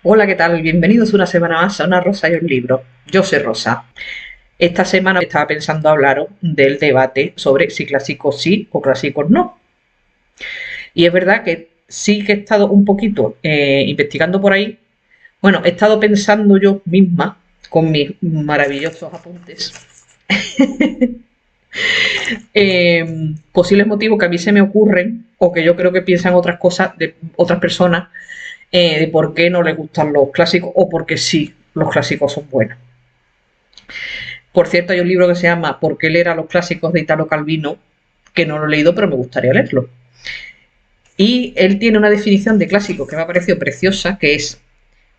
Hola, ¿qué tal? Bienvenidos una semana más a Una Rosa y un Libro. Yo soy Rosa. Esta semana estaba pensando hablaros del debate sobre si clásicos sí o clásicos no. Y es verdad que sí que he estado un poquito investigando por ahí. Bueno, he estado pensando yo misma con mis maravillosos apuntes posibles motivos que a mí se me ocurren o que yo creo que piensan otras cosas de otras personas de por qué no les gustan los clásicos o por qué sí los clásicos son buenos. Por cierto, hay un libro que se llama ¿Por qué leer a los clásicos de Italo Calvino? Que no lo he leído, pero me gustaría leerlo. Y él tiene una definición de clásico que me ha parecido preciosa, que es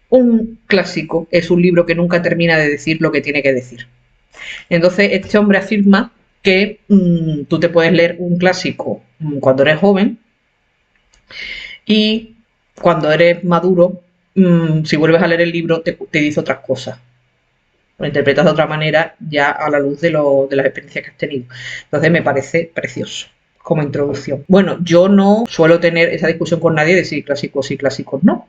un clásico es un libro que nunca termina de decir lo que tiene que decir. Entonces, este hombre afirma que tú te puedes leer un clásico cuando eres joven y cuando eres maduro, si vuelves a leer el libro, te dice otras cosas. Lo interpretas de otra manera ya a la luz de las experiencias que has tenido. Entonces me parece precioso como introducción. Bueno, yo no suelo tener esa discusión con nadie de si clásicos sí, clásicos no.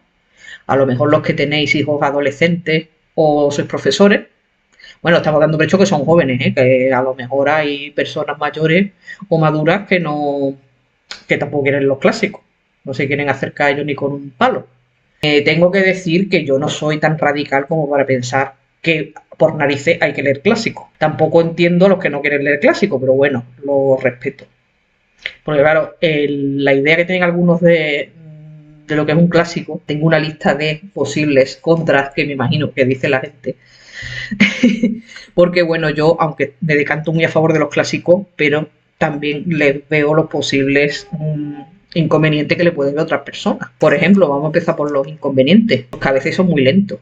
A lo mejor los que tenéis hijos adolescentes o sois profesores, bueno, estamos dando por hecho que son jóvenes, ¿eh? Que a lo mejor hay personas mayores o maduras que tampoco quieren los clásicos. No se quieren acercar a ellos ni con un palo. Tengo que decir que yo no soy tan radical como para pensar que por narices hay que leer clásico. Tampoco entiendo a los que no quieren leer clásico, pero bueno, lo respeto. Porque claro, la idea que tienen algunos de lo que es un clásico, tengo una lista de posibles contras que me imagino que dice la gente. Porque bueno, yo, aunque me decanto muy a favor de los clásicos, pero también les veo los posibles inconvenientes que le pueden ver a otras personas. Por ejemplo, vamos a empezar por los inconvenientes, porque a veces son muy lentos,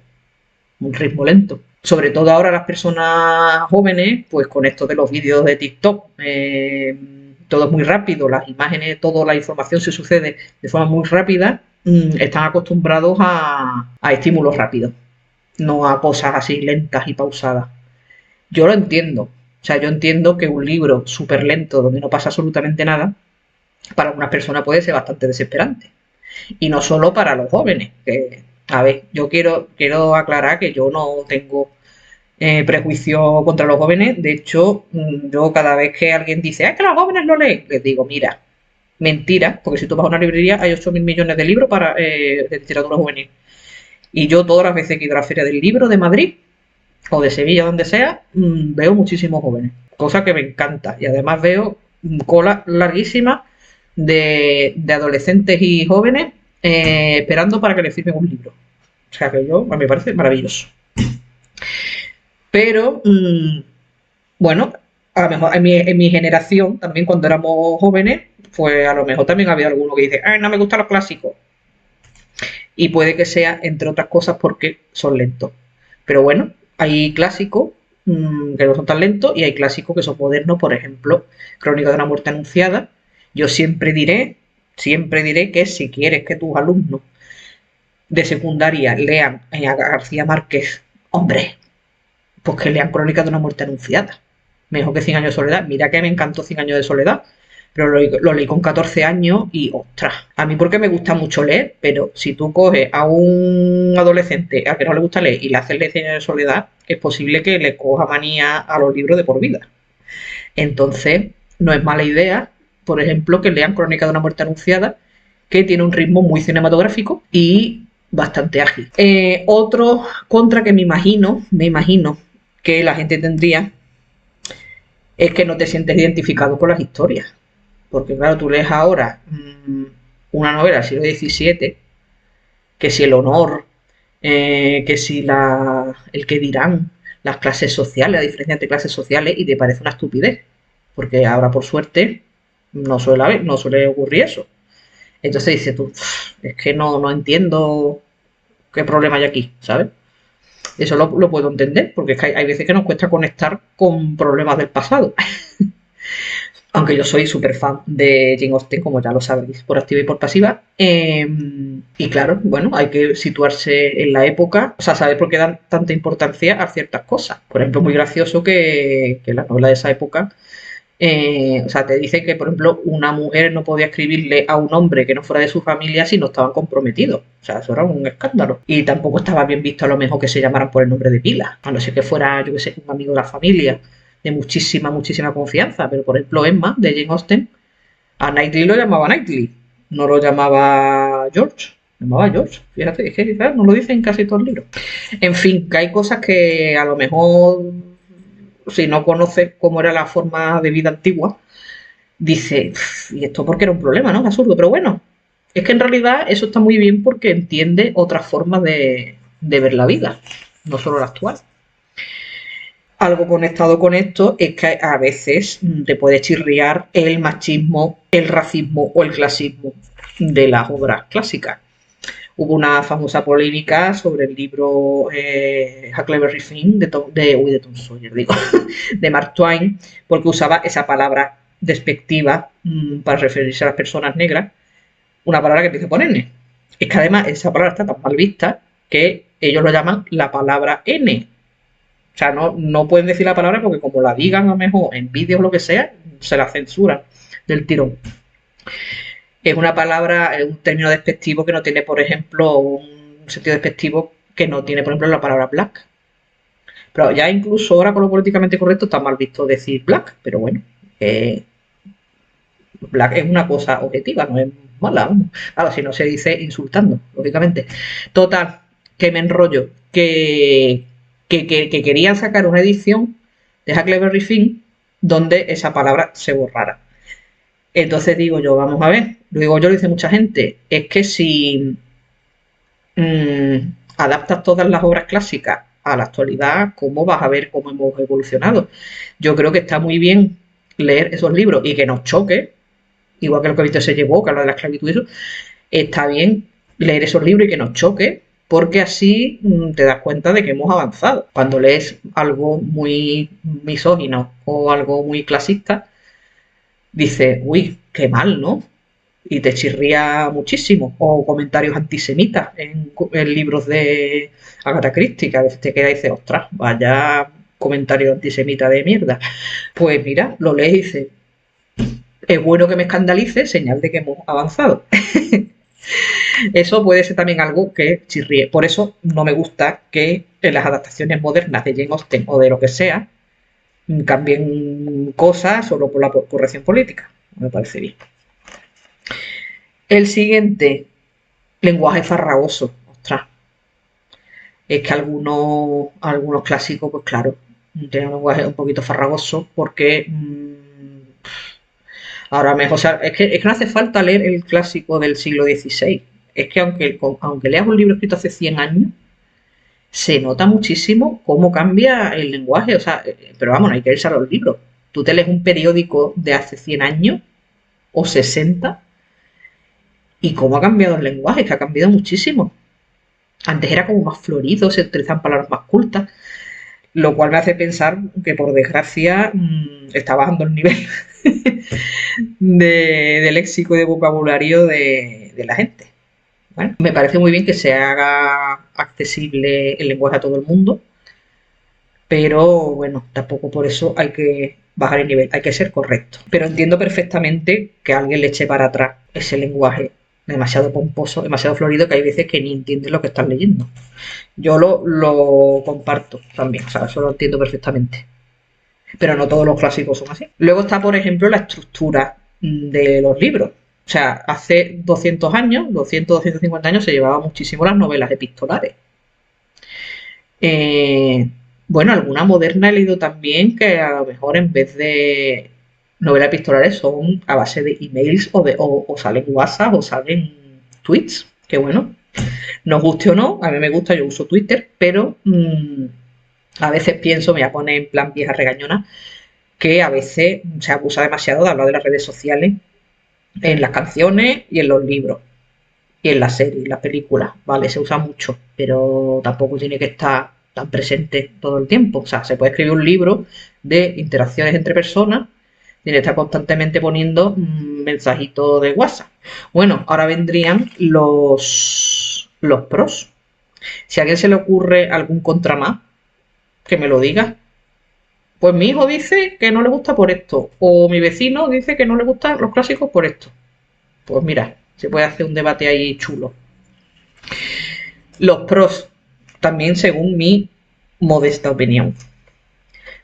un ritmo lento. Sobre todo ahora las personas jóvenes, pues con esto de los vídeos de TikTok, todo es muy rápido, las imágenes, toda la información se sucede de forma muy rápida, están acostumbrados a estímulos rápidos, no a cosas así lentas y pausadas. Yo lo entiendo. O sea, yo entiendo que un libro súper lento, donde no pasa absolutamente nada, para algunas personas puede ser bastante desesperante. Y no solo para los jóvenes. Que, a ver, yo quiero aclarar que yo no tengo prejuicio contra los jóvenes. De hecho, yo cada vez que alguien dice, es que los jóvenes lo leen, les digo, mira, mentira, porque si tú vas a una librería hay 8.000 millones de libros de literatura juvenil. Y yo todas las veces que he ido a la Feria del Libro de Madrid, o de Sevilla, donde sea, veo muchísimos jóvenes, cosa que me encanta. Y además veo colas larguísimas de adolescentes y jóvenes esperando para que les firmen un libro. O sea que yo, me parece maravilloso. Pero, bueno, a lo mejor en mi generación, también cuando éramos jóvenes, pues a lo mejor también había alguno que dice, ay, no me gustan los clásicos. Y puede que sea, entre otras cosas, porque son lentos. Pero bueno, hay clásicos que no son tan lentos y hay clásicos que son modernos, por ejemplo, Crónica de una muerte anunciada. Yo siempre diré que si quieres que tus alumnos de secundaria lean a García Márquez, hombre, pues que lean Crónica de una muerte anunciada. Mejor que Cien años de soledad. Mira que me encantó Cien años de soledad, pero lo leí con 14 años y ostras, a mí porque me gusta mucho leer, pero si tú coges a un adolescente a que no le gusta leer y le haces leer Cien años de soledad, es posible que le coja manía a los libros de por vida. Entonces, no es mala idea, por ejemplo, que lean Crónica de una muerte anunciada, que tiene un ritmo muy cinematográfico y bastante ágil. Otro contra que me imagino que la gente tendría es que no te sientes identificado con las historias. Porque claro, tú lees ahora una novela del siglo XVII, que si el honor, que si el que dirán, las clases sociales, la diferencia entre clases sociales, y te parece una estupidez. Porque ahora, por suerte, no suele ocurrir eso. Entonces dices tú, es que no entiendo qué problema hay aquí, ¿sabes? Eso lo puedo entender, porque es que hay veces que nos cuesta conectar con problemas del pasado. Aunque yo soy súper fan de Jane Austen, como ya lo sabéis, por activa y por pasiva. Y claro, bueno, hay que situarse en la época, o sea, saber por qué dan tanta importancia a ciertas cosas. Por ejemplo, muy gracioso que la novela de esa época O sea, te dice que, por ejemplo, una mujer no podía escribirle a un hombre que no fuera de su familia si no estaban comprometidos. O sea, eso era un escándalo. Y tampoco estaba bien visto a lo mejor que se llamaran por el nombre de pila. A no ser que fuera, yo que sé, un amigo de la familia de muchísima, muchísima confianza. Pero, por ejemplo, Emma, de Jane Austen, a Knightley lo llamaba Knightley. No lo llamaba George. Lo llamaba George. Fíjate, es que claro, no lo dicen casi todo el libro. En fin, que hay cosas que a lo mejor, si no conoces cómo era la forma de vida antigua, dice, ¿y esto por qué era un problema, no? Es absurdo, pero bueno, es que en realidad eso está muy bien porque entiende otras formas de ver la vida, no solo la actual. Algo conectado con esto es que a veces te puede chirriar el machismo, el racismo o el clasismo de las obras clásicas. Hubo una famosa polémica sobre el libro Huckleberry Finn de Tom Sawyer, digo, de Mark Twain, porque usaba esa palabra despectiva para referirse a las personas negras, una palabra que empieza por N. Es que además esa palabra está tan mal vista que ellos lo llaman la palabra N. O sea, no pueden decir la palabra porque como la digan a lo mejor en vídeos o lo que sea, se la censuran del tirón. Es una palabra, es un término despectivo que no tiene, por ejemplo, un sentido despectivo que no tiene, por ejemplo, la palabra black. Pero ya incluso ahora con lo políticamente correcto está mal visto decir black, pero bueno, black es una cosa objetiva, no es mala. Vamos. Claro, si no se dice insultando, lógicamente. Total, que me enrollo, que querían sacar una edición de Huckleberry Finn donde esa palabra se borrara. Entonces digo yo, vamos a ver, luego yo lo dice mucha gente, es que si adaptas todas las obras clásicas a la actualidad, ¿cómo vas a ver cómo hemos evolucionado? Yo creo que está muy bien leer esos libros y que nos choque, igual que lo que Víctor se llevó, que habla de la esclavitud y eso, está bien leer esos libros y que nos choque, porque así te das cuenta de que hemos avanzado. Cuando lees algo muy misógino o algo muy clasista, dices, uy, qué mal, ¿no? Y te chirría muchísimo. O comentarios antisemitas en libros de Agatha Christie, que a veces te queda y dices, ostras, vaya comentario antisemita de mierda. Pues mira, lo lees y dices, es bueno que me escandalice, señal de que hemos avanzado. Eso puede ser también algo que chirríe. Por eso no me gusta que en las adaptaciones modernas de Jane Austen o de lo que sea cambien cosas solo por la corrección política. Me parece bien. El siguiente, lenguaje farragoso. Ostras, es que algunos clásicos, pues claro, tienen un lenguaje un poquito farragoso porque ahora mejor, o sea, es que no hace falta leer el clásico del siglo XVI. Es que aunque leas un libro escrito hace 100 años, se nota muchísimo cómo cambia el lenguaje. O sea, pero vamos, no hay que irse a los libros. Tú te lees un periódico de hace 100 años o 60 y cómo ha cambiado el lenguaje, que ha cambiado muchísimo. Antes era como más florido, se utilizan palabras más cultas, lo cual me hace pensar que por desgracia está bajando el nivel de léxico y de vocabulario de la gente. ¿Vale? Me parece muy bien que se haga accesible el lenguaje a todo el mundo, pero bueno, tampoco por eso hay que bajar el nivel, hay que ser correcto. Pero entiendo perfectamente que alguien le eche para atrás ese lenguaje demasiado pomposo, demasiado florido, que hay veces que ni entiendes lo que estás leyendo. Yo lo comparto también, o sea, eso lo entiendo perfectamente. Pero no todos los clásicos son así. Luego está, por ejemplo, la estructura de los libros. O sea, hace 200 años, 200, 250 años, se llevaban muchísimo las novelas epistolares. Bueno, alguna moderna he leído también que a lo mejor en vez de novelas epistolares son a base de emails o salen WhatsApp o salen tweets. Que bueno, nos guste o no, a mí me gusta, yo uso Twitter, pero a veces pienso, me voy a poner en plan vieja regañona, que a veces se abusa demasiado de hablar de las redes sociales en las canciones y en los libros y en las series, las películas, ¿vale? Se usa mucho, pero tampoco tiene que estar tan presente todo el tiempo. O sea, se puede escribir un libro de interacciones entre personas, tiene que estar constantemente poniendo mensajitos de WhatsApp. Bueno, ahora vendrían los pros. Si a alguien se le ocurre algún contra más, que me lo diga, Pues mi hijo dice que no le gusta por esto, o mi vecino dice que no le gustan los clásicos por esto. Pues mira, se puede hacer un debate ahí chulo. Los pros, también según mi modesta opinión.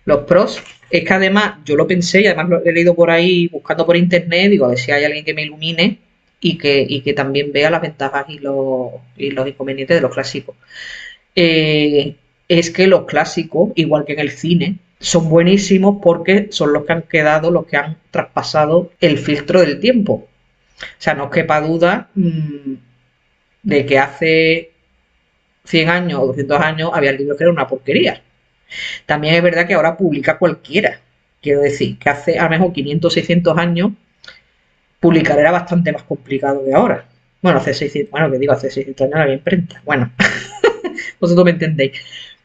Los pros es que además yo lo pensé y además lo he leído por ahí buscando por internet, digo a ver si hay alguien que me ilumine y que también vea las ventajas y los inconvenientes de los clásicos. Es que los clásicos, igual que en el cine, son buenísimos porque son los que han quedado, los que han traspasado el filtro del tiempo. O sea, no os quepa duda de que hace 100 años o 200 años había libros que eran una porquería. También es verdad que ahora publica cualquiera. Quiero decir, que hace a lo mejor 500 600 años publicar era bastante más complicado que ahora. Bueno, hace 600, bueno, que digo, hace 600 años había imprenta. Bueno, vosotros me entendéis.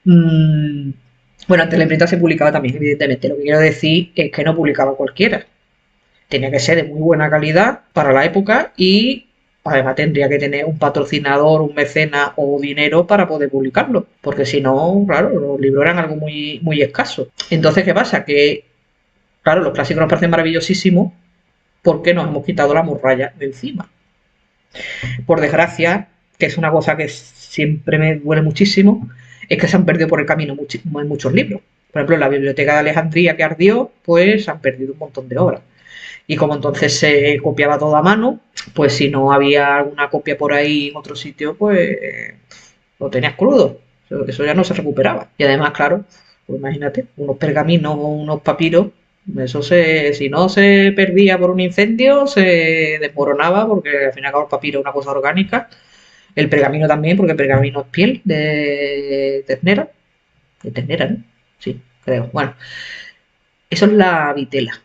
Mm, bueno, antes la imprenta se publicaba también, evidentemente. Lo que quiero decir es que no publicaba cualquiera. Tenía que ser de muy buena calidad para la época y además tendría que tener un patrocinador, un mecena o dinero para poder publicarlo. Porque si no, claro, los libros eran algo muy, muy escaso. Entonces, ¿qué pasa? Que, claro, los clásicos nos parecen maravillosísimos porque nos hemos quitado la morralla de encima. Por desgracia, que es una cosa que siempre me duele muchísimo, es que se han perdido por el camino muchos libros. Por ejemplo, en la biblioteca de Alejandría que ardió, pues se han perdido un montón de obras. Y como entonces se copiaba todo a mano, pues si no había alguna copia por ahí en otro sitio, pues lo tenías crudo. Eso ya no se recuperaba. Y además, claro, pues imagínate, unos pergaminos o unos papiros, eso si no se perdía por un incendio, se desmoronaba, porque al fin y al cabo el papiro es una cosa orgánica. El pergamino también, porque el pergamino es piel de ternera. De ternera, ¿no? Sí, creo. Bueno, eso es la vitela.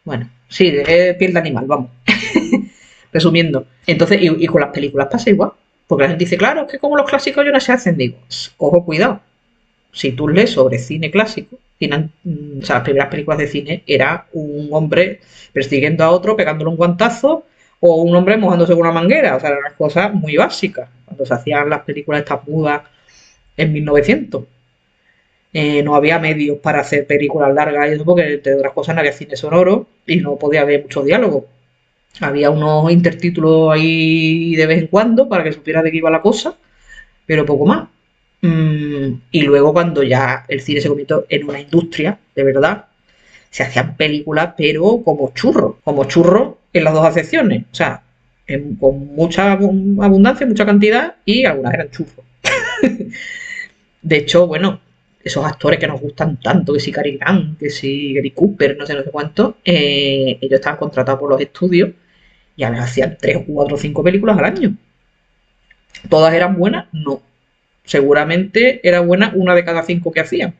Bueno, sí, de piel de animal, vamos. Resumiendo. Entonces, y con las películas pasa igual. Porque la gente dice, claro, es que como los clásicos ya no se hacen. Digo, ojo, cuidado. Si tú lees sobre cine clásico, o sea, las primeras películas de cine era un hombre persiguiendo a otro, pegándole un guantazo, o un hombre mojándose con una manguera. O sea, eran unas cosas muy básicas. Cuando se hacían las películas estas mudas en 1900. No había medios para hacer películas largas y eso porque, entre otras cosas, no había cine sonoro y no podía haber mucho diálogo. Había unos intertítulos ahí de vez en cuando para que supiera de qué iba la cosa, pero poco más. Y luego cuando ya el cine se convirtió en una industria, de verdad, se hacían películas, pero como churros en las dos acepciones. O sea, con mucha abundancia, mucha cantidad y algunas eran churros. De hecho, bueno, esos actores que nos gustan tanto, que si Cary Grant, que si Gary Cooper, no sé cuánto, ellos estaban contratados por los estudios y a veces hacían 3 o 4 o 5 películas al año. ¿Todas eran buenas? No. Seguramente era buena una de cada 5 que hacían.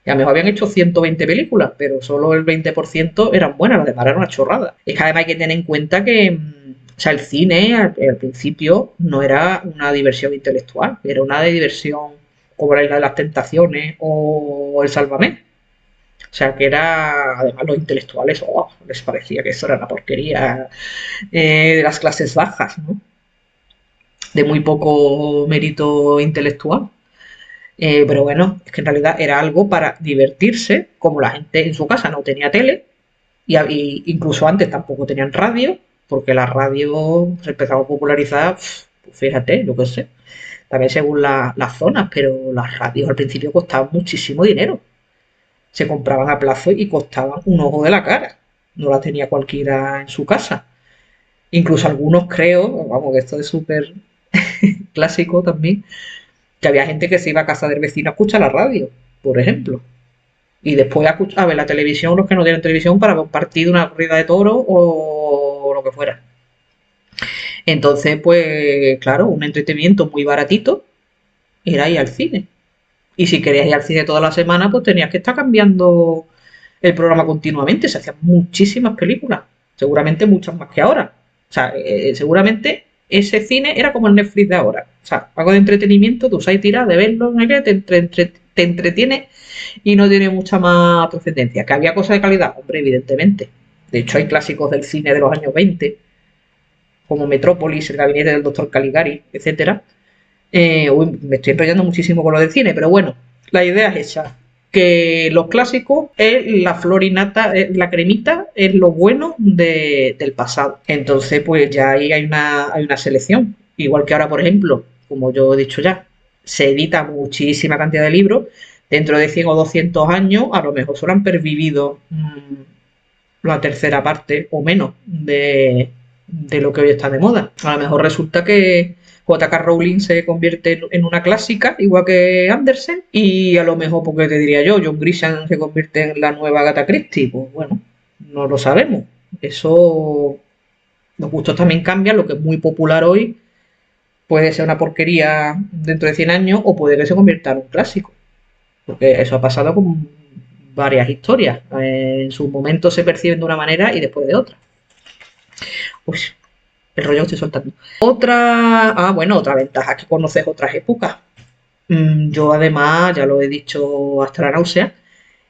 Y a lo mejor habían hecho 120 películas, pero solo el 20% eran buenas, las demás eran una chorrada. Es que además hay que tener en cuenta que o sea, el cine al principio no era una diversión intelectual, era una diversión como la Isla de las Tentaciones o el Sálvame. O sea, que era, además los intelectuales, les parecía que eso era una porquería de las clases bajas, ¿no? De muy poco mérito intelectual. Pero bueno, es que en realidad era algo para divertirse, como la gente en su casa no tenía tele, y incluso antes tampoco tenían radio, porque la radio se empezaba a popularizar, pues fíjate, yo qué sé, también según las zonas, pero las radios al principio costaban muchísimo dinero. Se compraban a plazo y costaban un ojo de la cara. No la tenía cualquiera en su casa. Incluso algunos creo, vamos, que esto es súper clásico también, que había gente que se iba a casa del vecino a escuchar la radio, por ejemplo. Y después a ver la televisión, los que no tienen televisión, para ver un partido, una corrida de toro o lo que fuera. Entonces, pues, claro, un entretenimiento muy baratito era ir al cine. Y si querías ir al cine toda la semana, pues tenías que estar cambiando el programa continuamente. Se hacían muchísimas películas, seguramente muchas más que ahora. O sea, seguramente ese cine era como el Netflix de ahora. O sea, algo de entretenimiento, tú sabes tirar de verlo, ¿no? Te entretiene y no tiene mucha más trascendencia. ¿Que había cosas de calidad? Hombre, evidentemente. De hecho, hay clásicos del cine de los años 20, como Metrópolis, El gabinete del doctor Caligari, etcétera. Me estoy enrollando muchísimo con lo del cine, pero bueno, la idea es esa. que los clásicos es la flor innata, la cremita es lo bueno del pasado. Entonces, pues ya ahí hay una selección. Igual que ahora, por ejemplo, como yo he dicho ya, se edita muchísima cantidad de libros. Dentro de 100 o 200 años, a lo mejor solo han pervivido la tercera parte o menos de lo que hoy está de moda. A lo mejor resulta que J.K. Rowling se convierte en una clásica, igual que Andersen, y a lo mejor, porque te diría yo, John Grisham se convierte en la nueva Agatha Christie. Pues bueno, no lo sabemos. Eso, los gustos también cambian, lo que es muy popular hoy puede ser una porquería dentro de 100 años o puede que se convierta en un clásico. Porque eso ha pasado con varias historias. En su momento se perciben de una manera y después de otra. Pues el rollo que estoy soltando. Otra ventaja, que conoces otras épocas. Yo además, ya lo he dicho hasta la náusea,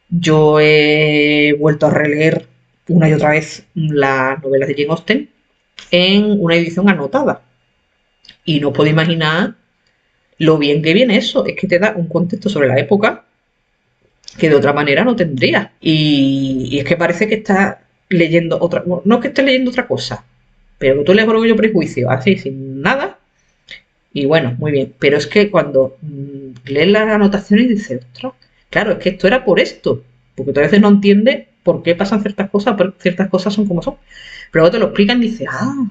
yo he vuelto a releer una y otra vez las novelas de Jane Austen en una edición anotada. Y no puedo imaginar lo bien que viene eso. Es que te da un contexto sobre la época que de otra manera no tendría. Y es que parece que estás leyendo otra... No es que estés leyendo otra cosa, pero que tú lees Orgullo y Prejuicio así, sin nada, y bueno, muy bien. Pero es que cuando lees las anotaciones dices, ostras, claro, es que esto era por esto. Porque tú a veces no entiendes por qué pasan ciertas cosas, pero ciertas cosas son como son. Pero luego te lo explican y dices, ah.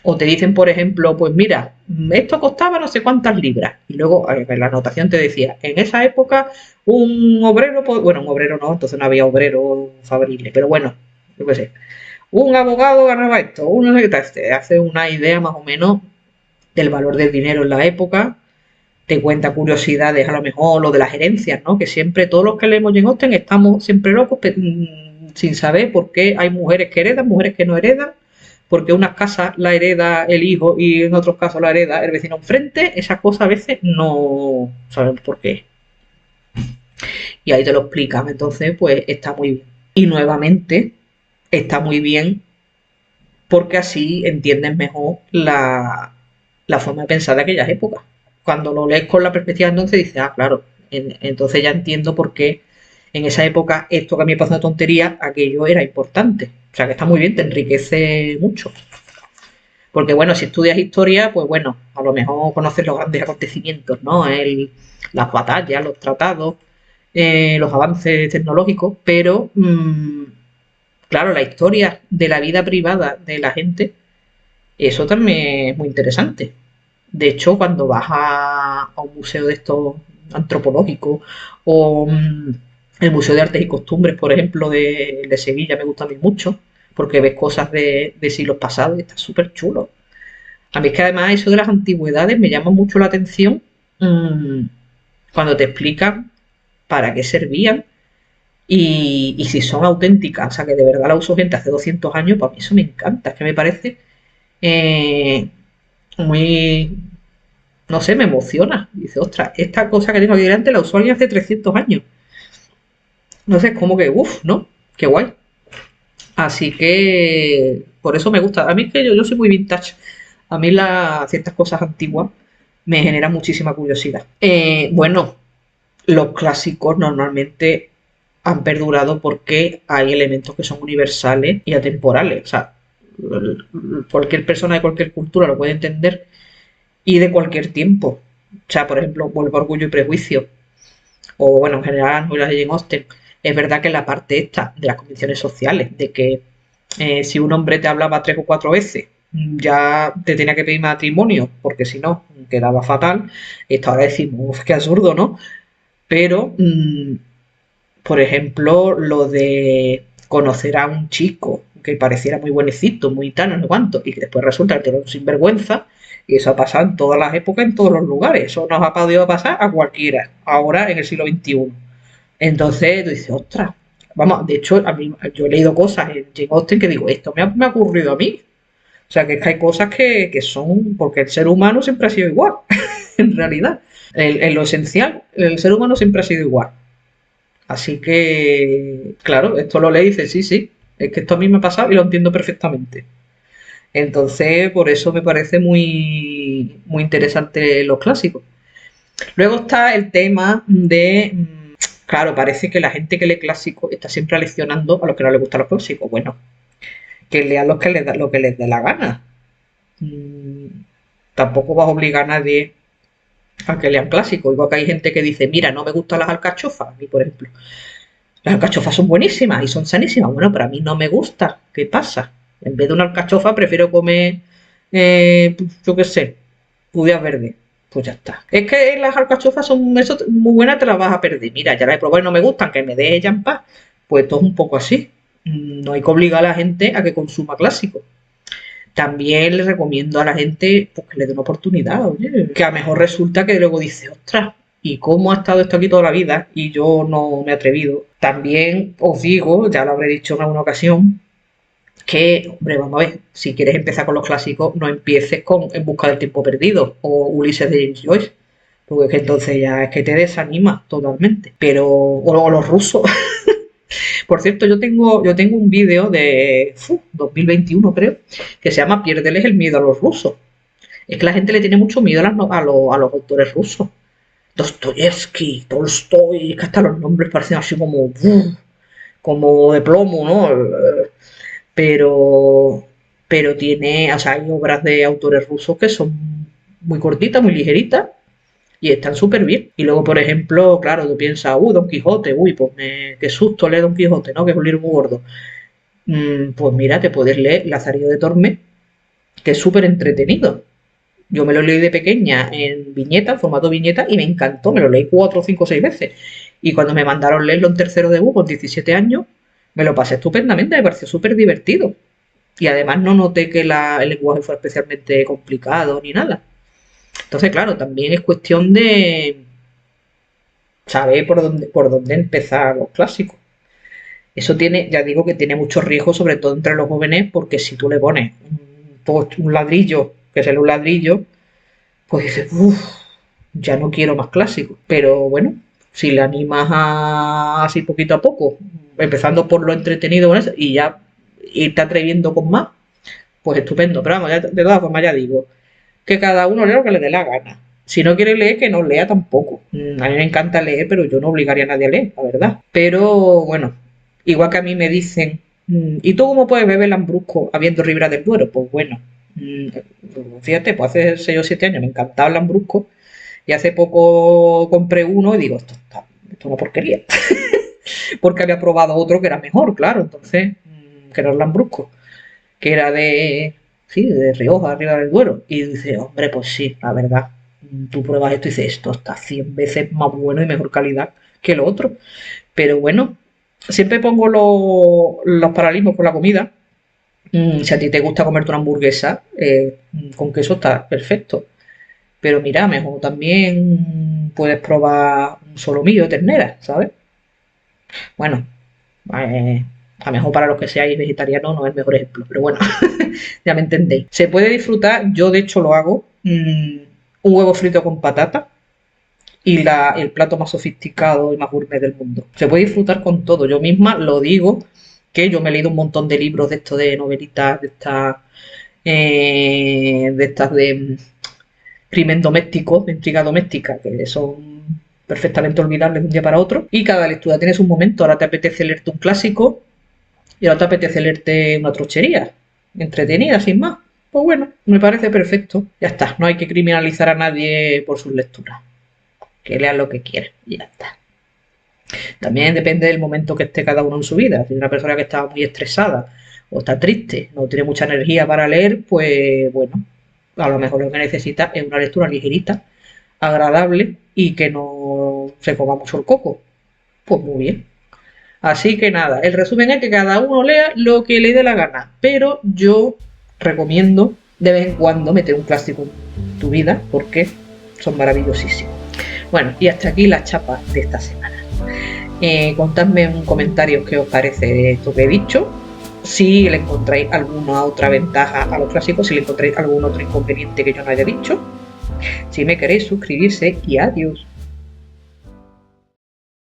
O te dicen, por ejemplo, pues mira, esto costaba no sé cuántas libras. Y luego en la anotación te decía, en esa época un obrero, bueno, un obrero no, entonces no había obrero fabriles, pero bueno, yo qué sé. Un abogado ganaba esto, uno te hace una idea más o menos del valor del dinero en la época, te cuenta curiosidades, a lo mejor lo de las herencias, ¿no? Que siempre todos los que leemos Jane Austen estamos siempre locos sin saber por qué hay mujeres que heredan, mujeres que no heredan, porque unas casas la hereda el hijo y en otros casos la hereda el vecino enfrente, esas cosas a veces no sabemos por qué. Y ahí te lo explican, entonces pues está muy bien. Y nuevamente está muy bien porque así entiendes mejor la forma de pensar de aquellas épocas. Cuando lo lees con la perspectiva entonces dices, ah, claro, entonces ya entiendo por qué en esa época esto que a mí me pasó una tontería, aquello era importante. O sea que está muy bien, te enriquece mucho. Porque bueno, si estudias historia, pues bueno, a lo mejor conoces los grandes acontecimientos, ¿no? Las batallas, los tratados, los avances tecnológicos, pero claro, la historia de la vida privada de la gente, eso también es muy interesante. De hecho, cuando vas a un museo de estos antropológicos o el Museo de Artes y Costumbres, por ejemplo, de Sevilla, me gusta a mí mucho, porque ves cosas de siglos pasados y está súper chulo. A mí es que además eso de las antigüedades me llama mucho la atención mmm, cuando te explican para qué servían y si son auténticas, o sea, que de verdad la usó gente hace 200 años, para mí eso me encanta, es que me parece eh, muy, no sé, me emociona. Dice, ostras, esta cosa que tengo aquí delante la usó alguien hace 300 años. No sé, es como que, uff, ¿no? Qué guay. Así que por eso me gusta. A mí es que yo soy muy vintage. A mí ciertas cosas antiguas me generan muchísima curiosidad. Bueno, los clásicos normalmente han perdurado porque hay elementos que son universales y atemporales. O sea, cualquier persona de cualquier cultura lo puede entender y de cualquier tiempo. O sea, por ejemplo, vuelvo a Orgullo y Prejuicio, o bueno, en general novelas de Jane Austen. Es verdad que la parte esta de las convenciones sociales, de que si un hombre te hablaba 3 o 4 veces, ya te tenía que pedir matrimonio, porque si no, quedaba fatal. Esto ahora decimos, qué absurdo, ¿no? Pero, por ejemplo, lo de conocer a un chico que pareciera muy buenecito, muy tal, no sé cuánto, y que después resulta que era un sinvergüenza, y eso ha pasado en todas las épocas, en todos los lugares. Eso nos ha podido pasar a cualquiera, ahora en el siglo XXI. Entonces tú dices, ostras, vamos, de hecho, a mí, yo he leído cosas en Jane Austen que digo, esto me ha ocurrido a mí. O sea, que es que hay cosas que son, porque el ser humano siempre ha sido igual, en realidad. En lo esencial, el ser humano siempre ha sido igual. Así que, claro, esto lo leí y dice, sí, sí, es que esto a mí me ha pasado y lo entiendo perfectamente. Entonces, por eso me parece muy interesante los clásicos. Luego está el tema de Claro, parece que la gente que lee clásicos está siempre aleccionando a los que no les gustan los clásicos. Bueno, que lean lo que les dé la gana. Mm, Tampoco vas a obligar a nadie a que lean clásicos. Igual que hay gente que dice, mira, no me gustan las alcachofas. A mí, por ejemplo, las alcachofas son buenísimas y son sanísimas. Bueno, pero a mí no me gusta. ¿Qué pasa? En vez de una alcachofa prefiero comer, yo qué sé, judías verdes. Pues ya está. Es que las alcachofas son eso, muy buenas, te las vas a perder. Mira, ya las he probado y no me gustan, que me deje ella en paz. Pues todo es un poco así. No hay que obligar a la gente a que consuma clásicos. También le recomiendo a la gente pues, que le dé una oportunidad, oye, que a lo mejor resulta que luego dice, ostras, ¿y cómo ha estado esto aquí toda la vida? Y yo no me he atrevido. También os digo, ya lo habré dicho en alguna ocasión, que, hombre, vamos a ver, si quieres empezar con los clásicos, no empieces con En busca del tiempo perdido o Ulises de James Joyce, porque es que entonces ya es que te desanima totalmente. Pero, o los rusos. Por cierto, yo tengo un vídeo de 2021, creo, que se llama Piérdeles el miedo a los rusos. Es que la gente le tiene mucho miedo a los autores rusos. Dostoyevsky, Tolstoy, es que hasta los nombres parecen así como de plomo, ¿no? Pero, pero tiene, o sea, hay obras de autores rusos que son muy cortitas, muy ligeritas y están súper bien. Y luego, por ejemplo, claro, tú piensas, Don Quijote, pues qué susto leer Don Quijote, ¿no? Que es un libro muy gordo. Pues mira, te puedes leer Lazarillo de Tormes, que es súper entretenido. Yo me lo leí de pequeña en viñeta, en formato viñeta, y me encantó. Me lo leí 4, 5, 6 veces. Y cuando me mandaron leerlo en tercero de U con 17 años, me lo pasé estupendamente, me pareció súper divertido. Y además no noté que el lenguaje fuera especialmente complicado ni nada. Entonces, claro, también es cuestión de saber por dónde empezar los clásicos. Eso tiene, ya digo que tiene muchos riesgos, sobre todo entre los jóvenes, porque si tú le pones un ladrillo, que es un ladrillo, pues dices, uff, ya no quiero más clásicos. Pero bueno, si le animas así poquito a poco, empezando por lo entretenido y ya irte atreviendo con más, pues estupendo. Pero vamos, de todas formas ya digo, que cada uno lea lo que le dé la gana. Si no quiere leer, que no lea tampoco. A mí me encanta leer, pero yo no obligaría a nadie a leer, la verdad. Pero bueno, igual que a mí me dicen, ¿y tú cómo puedes beber Lambrusco habiendo Ribera del Duero? Pues bueno, fíjate, pues hace 6 o 7 años me encantaba el Lambrusco y hace poco compré uno y digo, esto es una porquería. Porque había probado otro que era mejor, claro, entonces, que era el Lambrusco, que era sí, de Rioja, arriba del Duero. Y dice, hombre, pues sí, la verdad. Tú pruebas esto y dices, esto está 100 veces más bueno y mejor calidad que lo otro. Pero bueno, siempre pongo los paralelismos con la comida. Si a ti te gusta comerte una hamburguesa, con queso está perfecto. Pero mira, mejor también puedes probar un solomillo de ternera, ¿sabes? Bueno, a lo mejor para los que seáis vegetarianos no es el mejor ejemplo, pero bueno, ya me entendéis. Se puede disfrutar, yo de hecho lo hago, un huevo frito con patata y el plato más sofisticado y más gourmet del mundo. Se puede disfrutar con todo. Yo misma lo digo, que yo me he leído un montón de libros de esto de novelitas, de crimen doméstico, de intriga doméstica, que son perfectamente olvidables de un día para otro. Y cada lectura tiene su momento. Ahora te apetece leerte un clásico y ahora te apetece leerte una trochería. Entretenida, sin más. Pues bueno, me parece perfecto. Ya está, no hay que criminalizar a nadie por sus lecturas. Que lean lo que quieran y ya está. También depende del momento que esté cada uno en su vida. Si una persona que está muy estresada o está triste, no tiene mucha energía para leer, pues bueno, a lo mejor lo que necesita es una lectura ligerita, agradable y que no se coma mucho el coco. Pues muy bien. Así que nada, el resumen es que cada uno lea lo que le dé la gana, pero yo recomiendo de vez en cuando meter un clásico en tu vida porque son maravillosísimos. Bueno, y hasta aquí la chapa de esta semana. Contadme en comentarios qué os parece esto que he dicho, si le encontráis alguna otra ventaja a los clásicos, si le encontráis algún otro inconveniente que yo no haya dicho, si me queréis suscribirse y adiós.